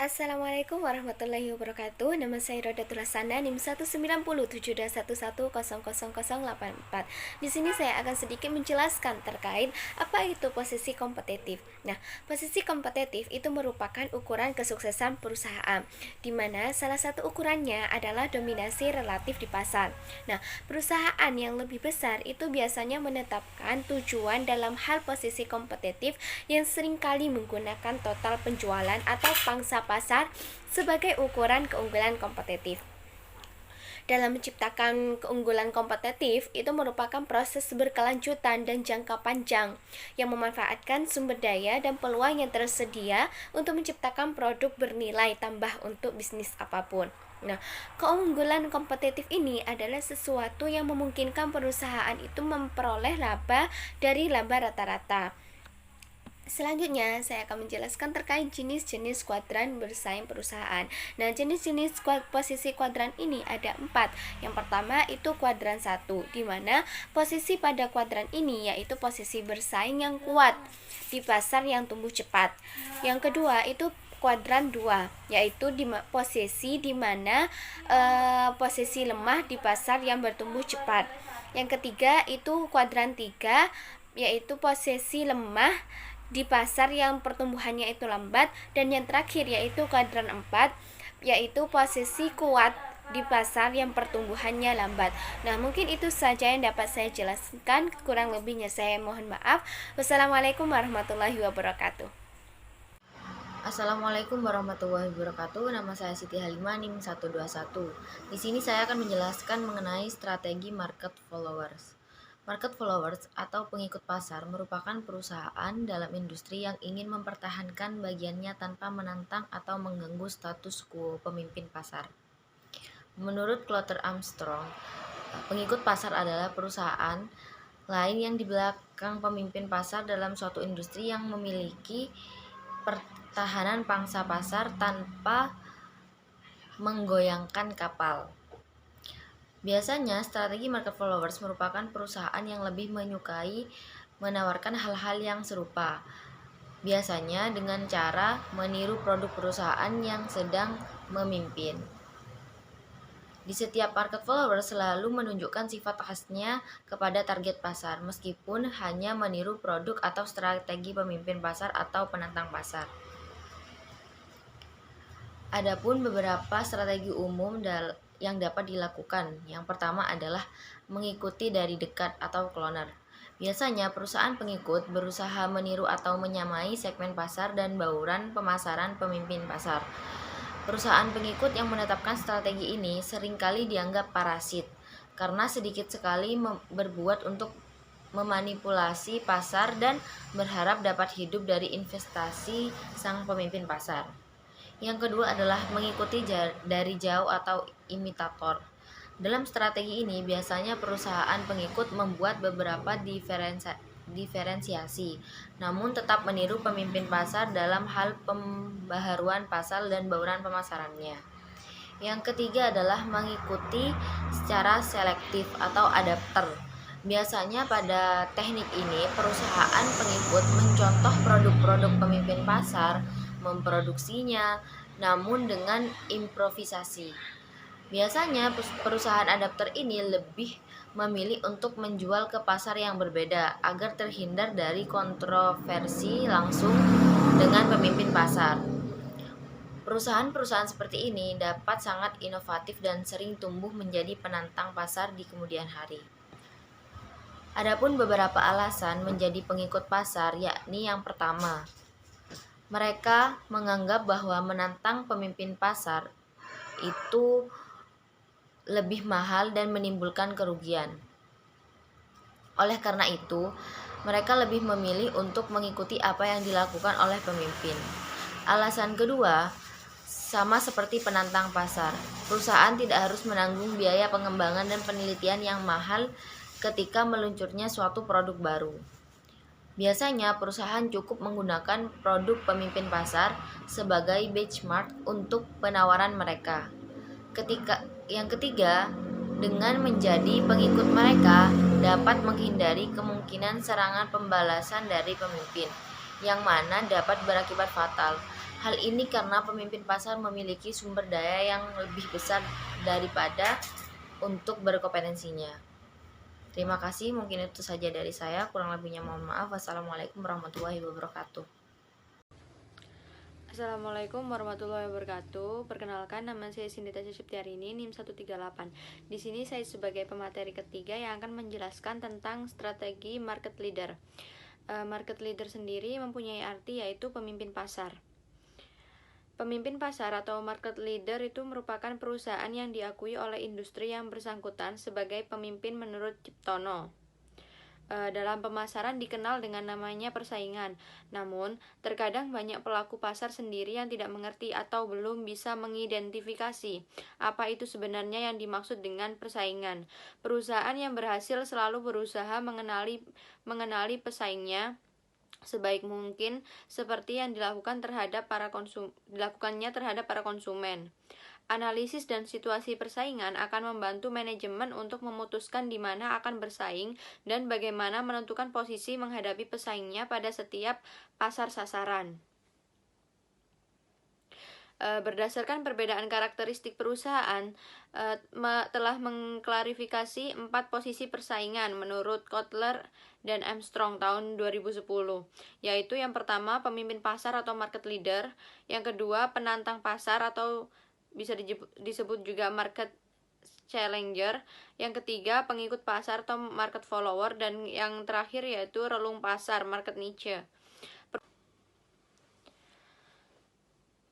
Assalamualaikum warahmatullahi wabarakatuh. Nama saya Rodatul Hasana, NIM 1907121000084. Di sini saya akan sedikit menjelaskan terkait apa itu posisi kompetitif. Nah, posisi kompetitif itu merupakan ukuran kesuksesan perusahaan, di mana salah satu ukurannya adalah dominasi relatif di pasar. Nah, perusahaan yang lebih besar itu biasanya menetapkan tujuan dalam hal posisi kompetitif yang seringkali menggunakan total penjualan atau pangsa pasar sebagai ukuran keunggulan kompetitif. Dalam menciptakan keunggulan kompetitif itu merupakan proses berkelanjutan dan jangka panjang yang memanfaatkan sumber daya dan peluang yang tersedia untuk menciptakan produk bernilai tambah untuk bisnis apapun. Nah, keunggulan kompetitif ini adalah sesuatu yang memungkinkan perusahaan itu memperoleh laba dari laba rata-rata. Selanjutnya, saya akan menjelaskan terkait jenis-jenis kuadran bersaing perusahaan. Nah, jenis-jenis posisi kuadran ini ada 4. Yang pertama itu kuadran 1, di mana posisi pada kuadran ini yaitu posisi bersaing yang kuat di pasar yang tumbuh cepat. Yang kedua itu kuadran 2, yaitu posisi di mana posisi lemah di pasar yang bertumbuh cepat. Yang ketiga itu kuadran 3, yaitu posisi lemah di pasar yang pertumbuhannya itu lambat. Dan yang terakhir yaitu kuadran 4, yaitu posisi kuat di pasar yang pertumbuhannya lambat. Nah, mungkin itu saja yang dapat saya jelaskan. Kurang lebihnya saya mohon maaf. Wassalamualaikum warahmatullahi wabarakatuh. Assalamualaikum warahmatullahi wabarakatuh. Nama saya Siti Halimah, NIM 121. Di sini saya akan menjelaskan mengenai strategi market followers. Market followers atau pengikut pasar merupakan perusahaan dalam industri yang ingin mempertahankan bagiannya tanpa menantang atau mengganggu status quo pemimpin pasar. Menurut Clotter Armstrong, pengikut pasar adalah perusahaan lain yang di belakang pemimpin pasar dalam suatu industri yang memiliki pertahanan pangsa pasar tanpa menggoyangkan kapal. Biasanya, strategi market followers merupakan perusahaan yang lebih menyukai menawarkan hal-hal yang serupa. Biasanya dengan cara meniru produk perusahaan yang sedang memimpin. Di setiap market followers selalu menunjukkan sifat khasnya kepada target pasar, meskipun hanya meniru produk atau strategi pemimpin pasar atau penantang pasar. Adapun beberapa strategi umum yang dapat dilakukan. Yang pertama adalah mengikuti dari dekat atau cloner. Biasanya perusahaan pengikut berusaha meniru atau menyamai segmen pasar dan bauran pemasaran pemimpin pasar. Perusahaan pengikut yang menetapkan strategi ini seringkali dianggap parasit karena sedikit sekali berbuat untuk memanipulasi pasar dan berharap dapat hidup dari investasi sang pemimpin pasar. Yang kedua adalah mengikuti dari jauh atau imitator. Dalam strategi ini biasanya perusahaan pengikut membuat beberapa diferensiasi, namun tetap meniru pemimpin pasar dalam hal pembaharuan pasar dan bauran pemasarannya. Yang ketiga adalah mengikuti secara selektif atau adapter. Biasanya pada teknik ini perusahaan pengikut mencontoh produk-produk pemimpin pasar, memproduksinya, namun dengan improvisasi. Biasanya perusahaan adapter ini lebih memilih untuk menjual ke pasar yang berbeda agar terhindar dari kontroversi langsung dengan pemimpin pasar. Perusahaan-perusahaan seperti ini dapat sangat inovatif dan sering tumbuh menjadi penantang pasar di kemudian hari. Adapun beberapa alasan menjadi pengikut pasar, yakni yang pertama, mereka menganggap bahwa menantang pemimpin pasar itu lebih mahal dan menimbulkan kerugian. Oleh karena itu, mereka lebih memilih untuk mengikuti apa yang dilakukan oleh pemimpin. Alasan kedua, sama seperti penantang pasar, perusahaan tidak harus menanggung biaya pengembangan dan penelitian yang mahal ketika meluncurnya suatu produk baru. Biasanya perusahaan cukup menggunakan produk pemimpin pasar sebagai benchmark untuk penawaran mereka. Yang ketiga, dengan menjadi pengikut mereka dapat menghindari kemungkinan serangan pembalasan dari pemimpin, yang mana dapat berakibat fatal. Hal ini karena pemimpin pasar memiliki sumber daya yang lebih besar daripada untuk berkompetensinya. Terima kasih, mungkin itu saja dari saya. Kurang lebihnya mohon maaf. Wassalamualaikum warahmatullahi wabarakatuh. Assalamualaikum warahmatullahi wabarakatuh. Perkenalkan, nama saya Sindita Syiptiarini, NIM 138. Di sini saya sebagai pemateri ketiga yang akan menjelaskan tentang strategi market leader. Market leader sendiri mempunyai arti yaitu pemimpin pasar. Pemimpin pasar atau market leader itu merupakan perusahaan yang diakui oleh industri yang bersangkutan sebagai pemimpin menurut Ciptono. Dalam pemasaran dikenal dengan namanya persaingan. Namun, terkadang banyak pelaku pasar sendiri yang tidak mengerti atau belum bisa mengidentifikasi apa itu sebenarnya yang dimaksud dengan persaingan. Perusahaan yang berhasil selalu berusaha mengenali pesaingnya sebaik mungkin, seperti yang dilakukannya terhadap para konsumen. Analisis dan situasi persaingan akan membantu manajemen untuk memutuskan di mana akan bersaing dan bagaimana menentukan posisi menghadapi pesaingnya pada setiap pasar sasaran. Berdasarkan perbedaan karakteristik perusahaan, telah mengklarifikasi 4 posisi persaingan menurut Kotler dan Armstrong tahun 2010, yaitu yang pertama pemimpin pasar atau market leader, yang kedua penantang pasar atau bisa disebut juga market challenger, yang ketiga pengikut pasar atau market follower, dan yang terakhir yaitu relung pasar market niche.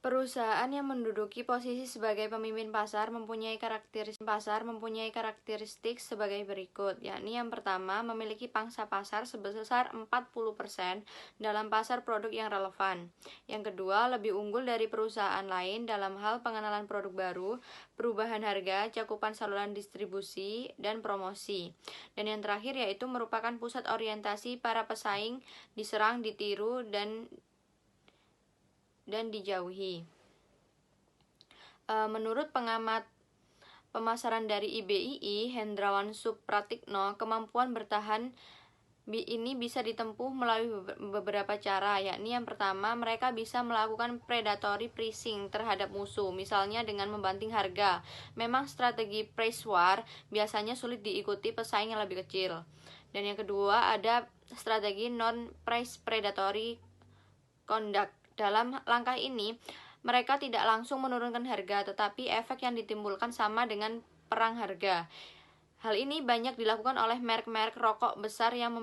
Perusahaan yang menduduki posisi sebagai pemimpin pasar mempunyai karakteristik sebagai berikut, yakni yang pertama memiliki pangsa pasar sebesar 40% dalam pasar produk yang relevan. Yang kedua, lebih unggul dari perusahaan lain dalam hal pengenalan produk baru, perubahan harga, cakupan saluran distribusi, dan promosi. Dan yang terakhir yaitu merupakan pusat orientasi para pesaing, diserang, ditiru, dan dijauhi. Menurut pengamat pemasaran dari IBII, Hendrawan Supratikno, kemampuan bertahan ini bisa ditempuh melalui beberapa cara, yakni yang pertama, mereka bisa melakukan predatory pricing terhadap musuh, misalnya dengan membanting harga. Memang strategi price war biasanya sulit diikuti pesaing yang lebih kecil. Dan yang kedua, ada strategi non-price predatory conduct. Dalam langkah ini, mereka tidak langsung menurunkan harga, tetapi efek yang ditimbulkan sama dengan perang harga. Hal ini banyak dilakukan oleh merek-merek rokok besar yang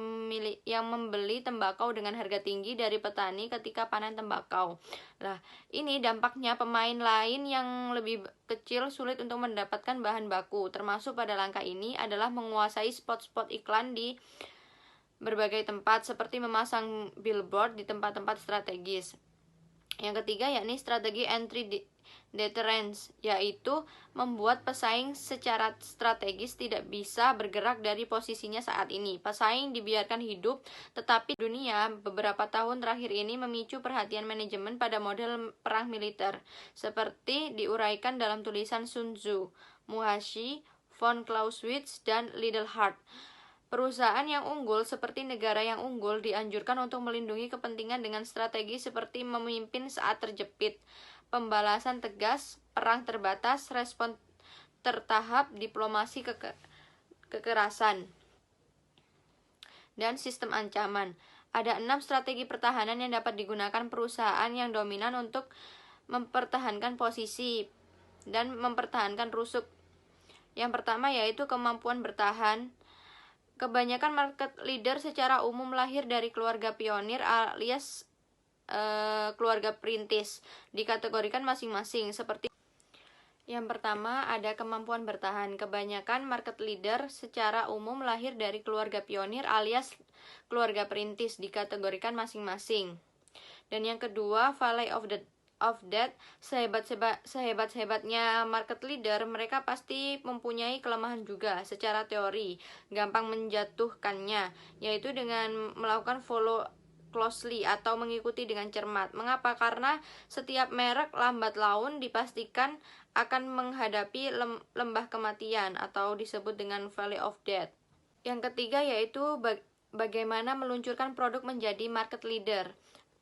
membeli tembakau dengan harga tinggi dari petani ketika panen tembakau. Nah, ini dampaknya pemain lain yang lebih kecil sulit untuk mendapatkan bahan baku. Termasuk pada langkah ini adalah menguasai spot-spot iklan di berbagai tempat, seperti memasang billboard di tempat-tempat strategis. Yang ketiga yakni strategi entry deterrence, yaitu membuat pesaing secara strategis tidak bisa bergerak dari posisinya saat ini. Pesaing dibiarkan hidup, tetapi dunia beberapa tahun terakhir ini memicu perhatian manajemen pada model perang militer, seperti diuraikan dalam tulisan Sun Tzu, Musashi, von Clausewitz, dan Lidlhart. Perusahaan yang unggul seperti negara yang unggul dianjurkan untuk melindungi kepentingan dengan strategi seperti memimpin saat terjepit, pembalasan tegas, perang terbatas, respon tertahap, diplomasi kekerasan, dan sistem ancaman. Ada 6 strategi pertahanan yang dapat digunakan perusahaan yang dominan untuk mempertahankan posisi dan mempertahankan rusuk. Yang pertama yaitu kemampuan bertahan. Kebanyakan market leader secara umum lahir dari keluarga pionir alias keluarga perintis, dikategorikan masing-masing seperti yang pertama ada kemampuan bertahan. Kebanyakan market leader secara umum lahir dari keluarga pionir alias keluarga perintis, dikategorikan masing-masing. Dan yang kedua, Valley of Death. Sehebat-hebatnya market leader, mereka pasti mempunyai kelemahan juga secara teori, gampang menjatuhkannya, yaitu dengan melakukan follow closely atau mengikuti dengan cermat. Mengapa? Karena setiap merek lambat laun dipastikan akan menghadapi lembah kematian atau disebut dengan Valley of Death. Yang ketiga yaitu bagaimana meluncurkan produk menjadi market leader.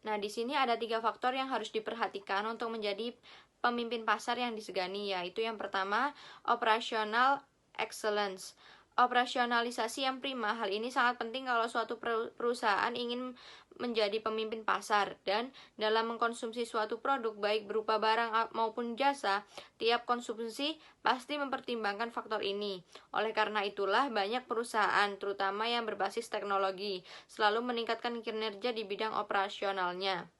Nah, di sini ada 3 faktor yang harus diperhatikan untuk menjadi pemimpin pasar yang disegani, yaitu yang pertama, operational excellence. Operasionalisasi yang prima, hal ini sangat penting kalau suatu perusahaan ingin menjadi pemimpin pasar, dan dalam mengkonsumsi suatu produk baik berupa barang maupun jasa, tiap konsumsi pasti mempertimbangkan faktor ini. Oleh karena itulah banyak perusahaan, terutama yang berbasis teknologi, selalu meningkatkan kinerja di bidang operasionalnya.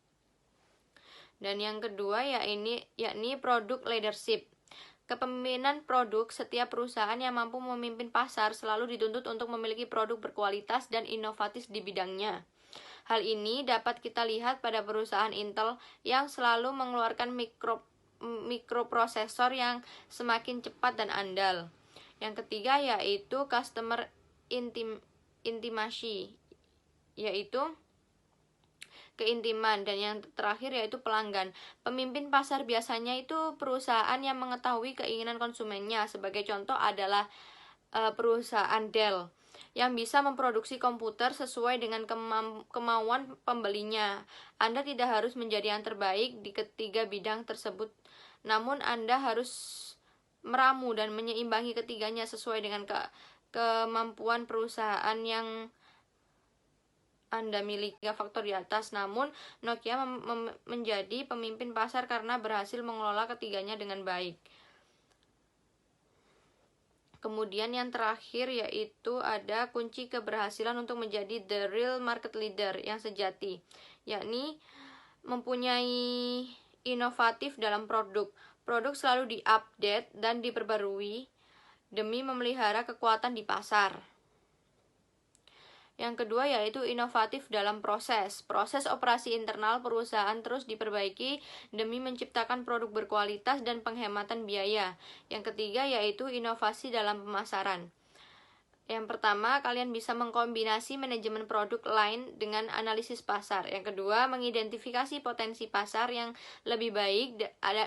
Dan yang kedua yakni produk leadership. Kepemimpinan produk, setiap perusahaan yang mampu memimpin pasar selalu dituntut untuk memiliki produk berkualitas dan inovatif di bidangnya. Hal ini dapat kita lihat pada perusahaan Intel yang selalu mengeluarkan mikroprosesor yang semakin cepat dan andal. Yang ketiga yaitu customer intimacy, yaitu keintiman, dan yang terakhir yaitu pelanggan. Pemimpin pasar biasanya itu perusahaan yang mengetahui keinginan konsumennya. Sebagai contoh adalah perusahaan Dell yang bisa memproduksi komputer sesuai dengan kemauan pembelinya. Anda tidak harus menjadi yang terbaik di ketiga bidang tersebut, namun Anda harus meramu dan menyeimbangi ketiganya sesuai dengan kemampuan perusahaan yang Anda miliki. Faktor di atas, namun Nokia menjadi pemimpin pasar karena berhasil mengelola ketiganya dengan baik. Kemudian yang terakhir yaitu ada kunci keberhasilan untuk menjadi the real market leader yang sejati, yakni mempunyai inovatif dalam produk. Produk selalu diupdate dan diperbarui demi memelihara kekuatan di pasar. Yang kedua yaitu inovatif dalam proses. Proses operasi internal perusahaan terus diperbaiki demi menciptakan produk berkualitas dan penghematan biaya. Yang ketiga yaitu inovasi dalam pemasaran. Yang pertama, kalian bisa mengkombinasi manajemen produk line dengan analisis pasar. Yang kedua, mengidentifikasi potensi pasar yang lebih baik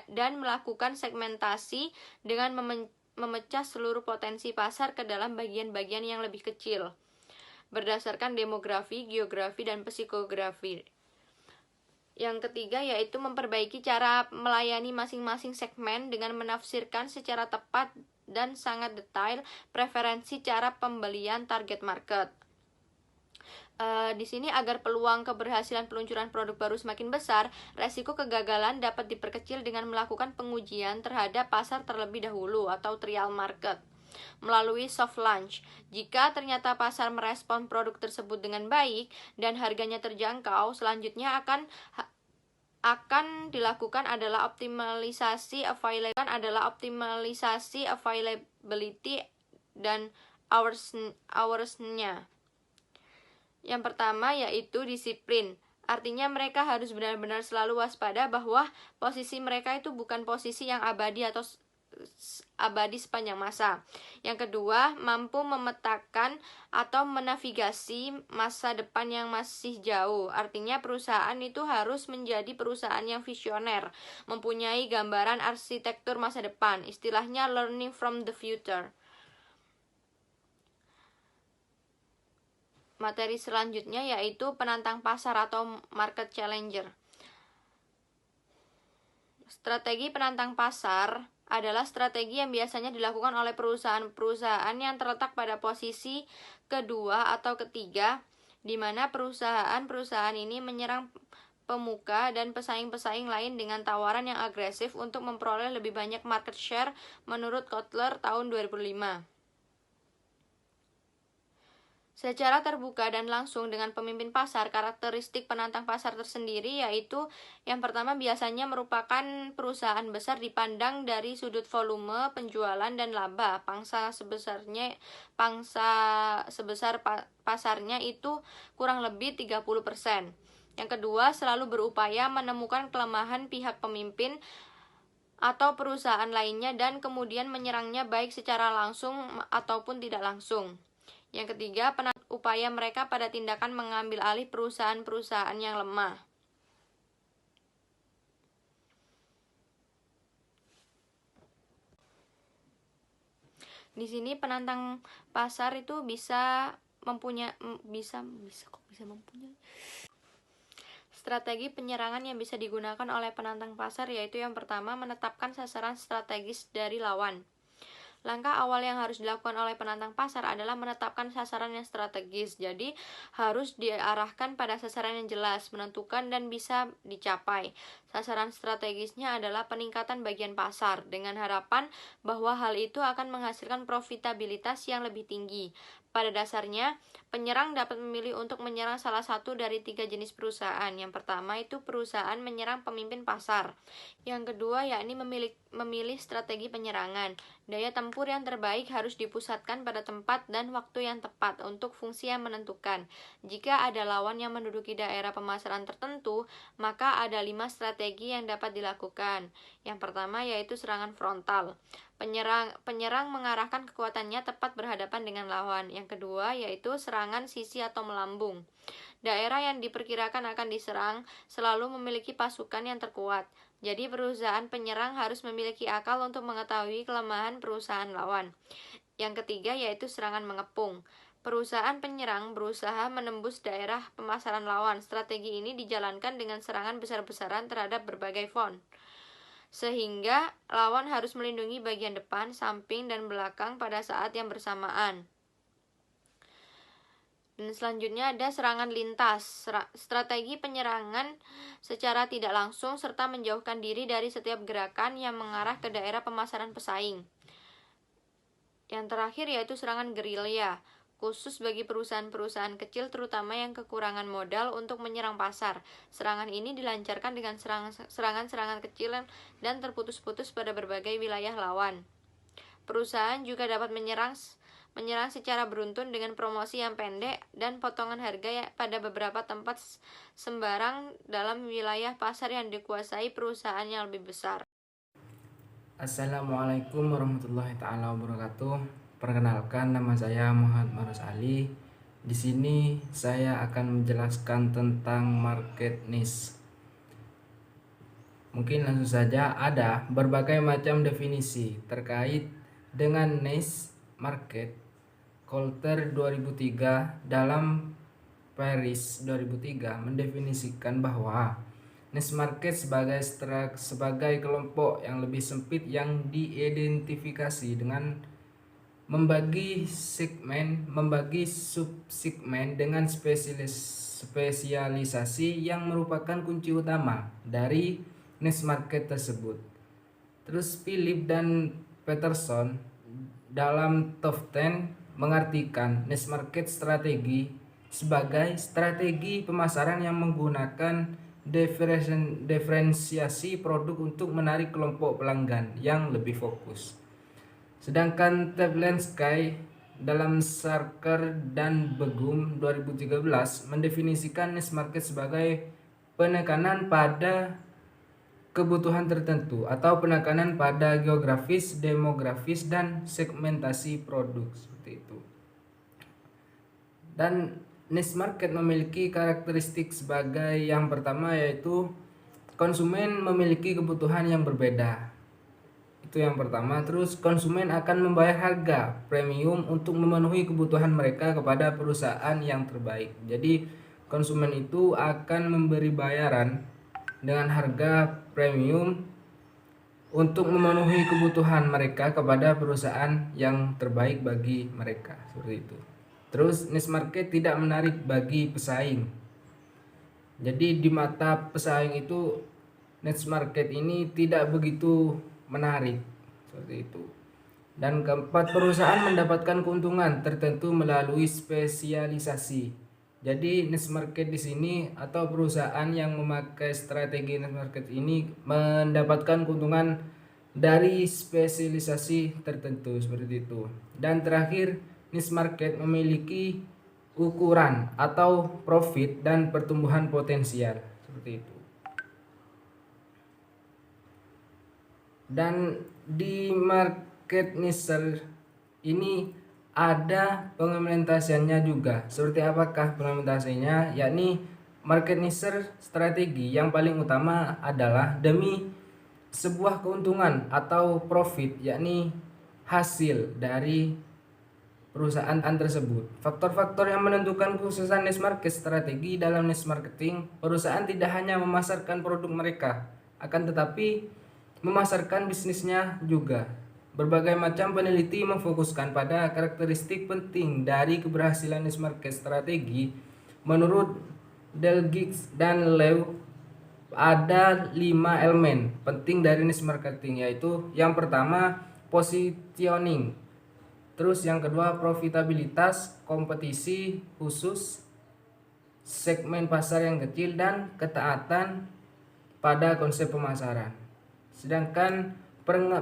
dan melakukan segmentasi dengan memecah seluruh potensi pasar ke dalam bagian-bagian yang lebih kecil berdasarkan demografi, geografi, dan psikografi. Yang ketiga yaitu memperbaiki cara melayani masing-masing segmen dengan menafsirkan secara tepat dan sangat detail preferensi cara pembelian target market. Di sini agar peluang keberhasilan peluncuran produk baru semakin besar, resiko kegagalan dapat diperkecil dengan melakukan pengujian terhadap pasar terlebih dahulu atau trial market melalui soft launch. Jika ternyata pasar merespon produk tersebut dengan baik dan harganya terjangkau, selanjutnya akan dilakukan adalah optimalisasi availability dan hours-nya. Yang pertama yaitu disiplin. Artinya mereka harus benar-benar selalu waspada bahwa posisi mereka itu bukan posisi yang abadi sepanjang masa. Yang kedua, mampu memetakan atau menavigasi masa depan yang masih jauh. Artinya perusahaan itu harus menjadi perusahaan yang visioner, mempunyai gambaran arsitektur masa depan. Istilahnya learning from the future. Materi selanjutnya yaitu penantang pasar atau market challenger. Strategi penantang pasar adalah strategi yang biasanya dilakukan oleh perusahaan-perusahaan yang terletak pada posisi kedua atau ketiga, di mana perusahaan-perusahaan ini menyerang pemuka dan pesaing-pesaing lain dengan tawaran yang agresif untuk memperoleh lebih banyak market share menurut Kotler tahun 2005. Secara terbuka dan langsung dengan pemimpin pasar, karakteristik penantang pasar tersendiri yaitu yang pertama biasanya merupakan perusahaan besar dipandang dari sudut volume, penjualan, dan laba. Pangsa sebesar pasarnya itu kurang lebih 30%. Yang kedua, selalu berupaya menemukan kelemahan pihak pemimpin atau perusahaan lainnya dan kemudian menyerangnya baik secara langsung ataupun tidak langsung. Yang ketiga, upaya mereka pada tindakan mengambil alih perusahaan-perusahaan yang lemah. Di sini penantang pasar itu bisa mempunyai strategi penyerangan yang bisa digunakan oleh penantang pasar yaitu yang pertama, menetapkan sasaran strategis dari lawan. Langkah awal yang harus dilakukan oleh penantang pasar adalah menetapkan sasaran yang strategis. Jadi, harus diarahkan pada sasaran yang jelas, menentukan dan bisa dicapai. Sasaran strategisnya adalah peningkatan bagian pasar dengan harapan bahwa hal itu akan menghasilkan profitabilitas yang lebih tinggi. Pada dasarnya, penyerang dapat memilih untuk menyerang salah satu dari 3 jenis perusahaan. Yang pertama itu perusahaan menyerang pemimpin pasar. Yang kedua yakni memilih strategi penyerangan. Daya tempur yang terbaik harus dipusatkan pada tempat dan waktu yang tepat untuk fungsi yang menentukan. Jika ada lawan yang menduduki daerah pemasaran tertentu, maka ada 5 strategi yang dapat dilakukan. Yang pertama yaitu serangan frontal. Penyerang mengarahkan kekuatannya tepat berhadapan dengan lawan. Yang kedua yaitu serangan sisi atau melambung. Daerah yang diperkirakan akan diserang selalu memiliki pasukan yang terkuat. Jadi perusahaan penyerang harus memiliki akal untuk mengetahui kelemahan perusahaan lawan. Yang ketiga yaitu serangan mengepung. Perusahaan penyerang berusaha menembus daerah pemasaran lawan. Strategi ini dijalankan dengan serangan besar-besaran terhadap berbagai front, sehingga lawan harus melindungi bagian depan, samping, dan belakang pada saat yang bersamaan. Dan selanjutnya ada serangan lintas. Strategi penyerangan secara tidak langsung serta menjauhkan diri dari setiap gerakan yang mengarah ke daerah pemasaran pesaing. Yang terakhir yaitu serangan gerilya, khusus bagi perusahaan-perusahaan kecil terutama yang kekurangan modal untuk menyerang pasar. Serangan ini dilancarkan dengan serangan-serangan kecil dan terputus-putus pada berbagai wilayah lawan. Perusahaan juga dapat menyerang secara beruntun dengan promosi yang pendek dan potongan harga pada beberapa tempat sembarang dalam wilayah pasar yang dikuasai perusahaan yang lebih besar. Assalamualaikum warahmatullahi taala wabarakatuh. Perkenalkan, nama saya Muhammad Marus Ali. Di sini saya akan menjelaskan tentang market niche. Mungkin langsung saja, ada berbagai macam definisi terkait dengan niche market. Coulter 2003 dalam Paris 2003 mendefinisikan bahwa niche market sebagai kelompok yang lebih sempit yang diidentifikasi dengan membagi subsegmen dengan spesialisasi yang merupakan kunci utama dari niche market tersebut. Terus Philip dan Peterson dalam Top 10 mengartikan niche market strategi sebagai strategi pemasaran yang menggunakan diferensiasi produk untuk menarik kelompok pelanggan yang lebih fokus. Sedangkan Tablansky dalam Sarkar dan Begum 2013 mendefinisikan niche market sebagai penekanan pada kebutuhan tertentu atau penekanan pada geografis, demografis, dan segmentasi produk, seperti itu. Dan niche market memiliki karakteristik sebagai yang pertama yaitu konsumen memiliki kebutuhan yang berbeda. Itu yang pertama. Terus konsumen akan membayar harga premium untuk memenuhi kebutuhan mereka kepada perusahaan yang terbaik. Jadi konsumen itu akan memberi bayaran dengan harga premium untuk memenuhi kebutuhan mereka kepada perusahaan yang terbaik bagi mereka, seperti itu. Terus niche market tidak menarik bagi pesaing. Jadi di mata pesaing itu niche market ini tidak begitu menarik, seperti itu. Dan keempat, perusahaan mendapatkan keuntungan tertentu melalui spesialisasi. Jadi niche market di sini atau perusahaan yang memakai strategi niche market ini mendapatkan keuntungan dari spesialisasi tertentu, seperti itu. Dan terakhir, niche market memiliki ukuran atau profit dan pertumbuhan potensial, seperti itu. Dan di market niche ini ada pengimplementasiannya juga. Seperti apakah pengimplementasinya? Yakni market niche strategi yang paling utama adalah demi sebuah keuntungan atau profit, yakni hasil dari perusahaan tersebut. Faktor-faktor yang menentukan kesuksesan niche market strategi dalam niche marketing, perusahaan tidak hanya memasarkan produk mereka, akan tetapi memasarkan bisnisnya juga. Berbagai macam peneliti memfokuskan pada karakteristik penting dari keberhasilan niche market strategi. Menurut Delgix dan Lew, ada 5 elemen penting dari niche marketing, yaitu yang pertama positioning, terus yang kedua profitabilitas, kompetisi khusus, segmen pasar yang kecil, dan ketaatan pada konsep pemasaran. Sedangkan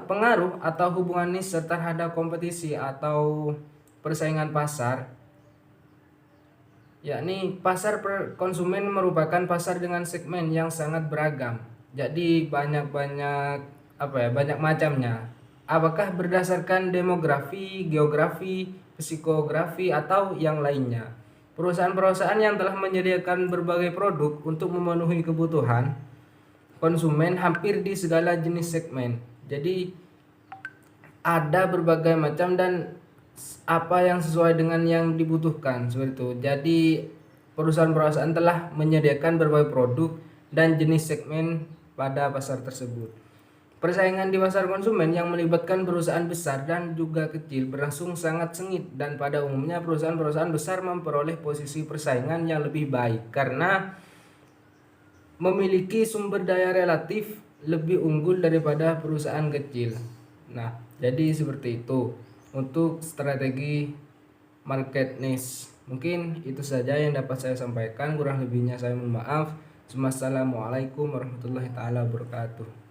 pengaruh atau hubungan niche terhadap kompetisi atau persaingan pasar, yakni pasar konsumen merupakan pasar dengan segmen yang sangat beragam. Jadi banyak macamnya. Apakah berdasarkan demografi, geografi, psikografi, atau yang lainnya. Perusahaan-perusahaan yang telah menyediakan berbagai produk untuk memenuhi kebutuhan konsumen hampir di segala jenis segmen. Jadi ada berbagai macam dan apa yang sesuai dengan yang dibutuhkan, seperti itu. Jadi perusahaan-perusahaan telah menyediakan berbagai produk dan jenis segmen pada pasar tersebut. Persaingan di pasar konsumen yang melibatkan perusahaan besar dan juga kecil berlangsung sangat sengit, dan pada umumnya perusahaan-perusahaan besar memperoleh posisi persaingan yang lebih baik karena memiliki sumber daya relatif lebih unggul daripada perusahaan kecil. Nah, jadi seperti itu untuk strategi market niche. Mungkin itu saja yang dapat saya sampaikan, kurang lebihnya saya mohon maaf. Wassalamualaikum warahmatullahi taala wabarakatuh.